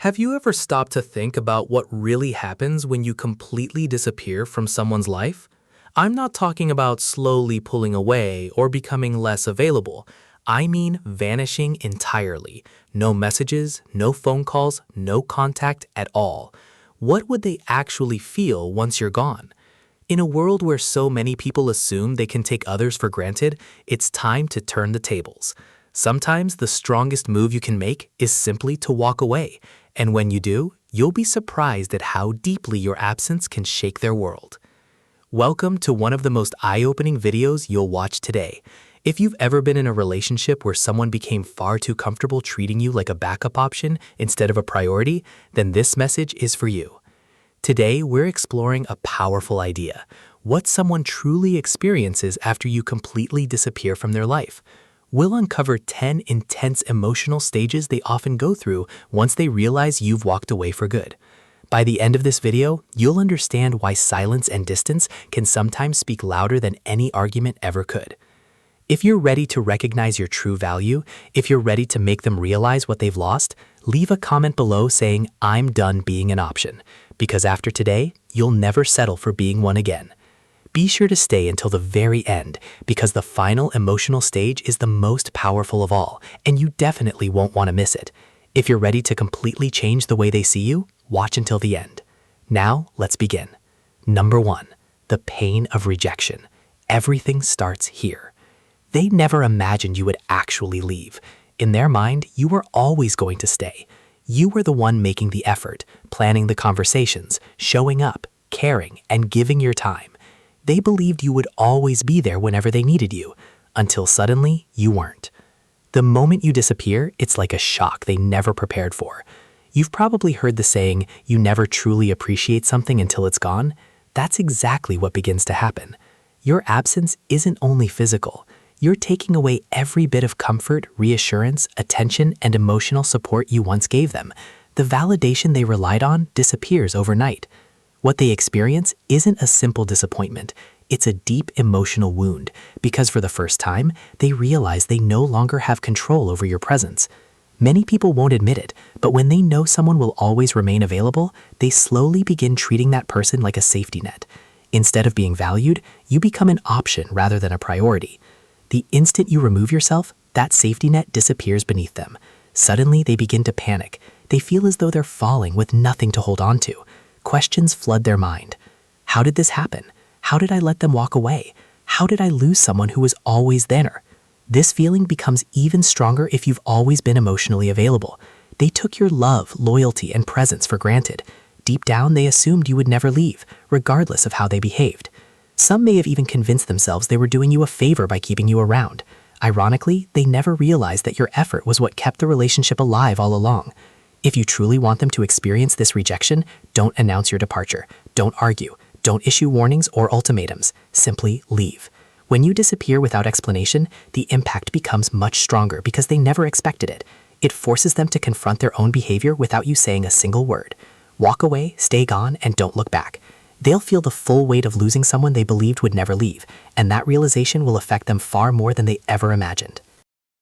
Have you ever stopped to think about what really happens when you completely disappear from someone's life? I'm not talking about slowly pulling away or becoming less available. I mean vanishing entirely. No messages, no phone calls, no contact at all. What would they actually feel once you're gone? In a world where so many people assume they can take others for granted, it's time to turn the tables. Sometimes the strongest move you can make is simply to walk away. And when you do, you'll be surprised at how deeply your absence can shake their world. Welcome to one of the most eye-opening videos you'll watch today. If you've ever been in a relationship where someone became far too comfortable treating you like a backup option instead of a priority, then this message is for you. Today, we're exploring a powerful idea: what someone truly experiences after you completely disappear from their life. We'll uncover 10 intense emotional stages they often go through once they realize you've walked away for good. By the end of this video, you'll understand why silence and distance can sometimes speak louder than any argument ever could. If you're ready to recognize your true value, if you're ready to make them realize what they've lost, leave a comment below saying, "I'm done being an option," because after today, you'll never settle for being one again. Be sure to stay until the very end, because the final emotional stage is the most powerful of all, and you definitely won't want to miss it. If you're ready to completely change the way they see you, watch until the end. Now, let's begin. Number 1, the pain of rejection. Everything starts here. They never imagined you would actually leave. In their mind, you were always going to stay. You were the one making the effort, planning the conversations, showing up, caring, and giving your time. They believed you would always be there whenever they needed you, until suddenly you weren't. The moment you disappear, it's like a shock they never prepared for. You've probably heard the saying, "You never truly appreciate something until it's gone." That's exactly what begins to happen. Your absence isn't only physical. You're taking away every bit of comfort, reassurance, attention, and emotional support you once gave them. The validation they relied on disappears overnight. What they experience isn't a simple disappointment. It's a deep emotional wound, because for the first time, they realize they no longer have control over your presence. Many people won't admit it, but when they know someone will always remain available, they slowly begin treating that person like a safety net. Instead of being valued, you become an option rather than a priority. The instant you remove yourself, that safety net disappears beneath them. Suddenly, they begin to panic. They feel as though they're falling with nothing to hold on to. Questions flood their mind. How did this happen? How did I let them walk away? How did I lose someone who was always there? This feeling becomes even stronger if you've always been emotionally available. They took your love, loyalty, and presence for granted. Deep down, they assumed you would never leave, regardless of how they behaved. Some may have even convinced themselves they were doing you a favor by keeping you around. Ironically, they never realized that your effort was what kept the relationship alive all along. If you truly want them to experience this rejection, don't announce your departure. Don't argue. Don't issue warnings or ultimatums. Simply leave. When you disappear without explanation, the impact becomes much stronger because they never expected it. It forces them to confront their own behavior without you saying a single word. Walk away, stay gone, and don't look back. They'll feel the full weight of losing someone they believed would never leave, and that realization will affect them far more than they ever imagined.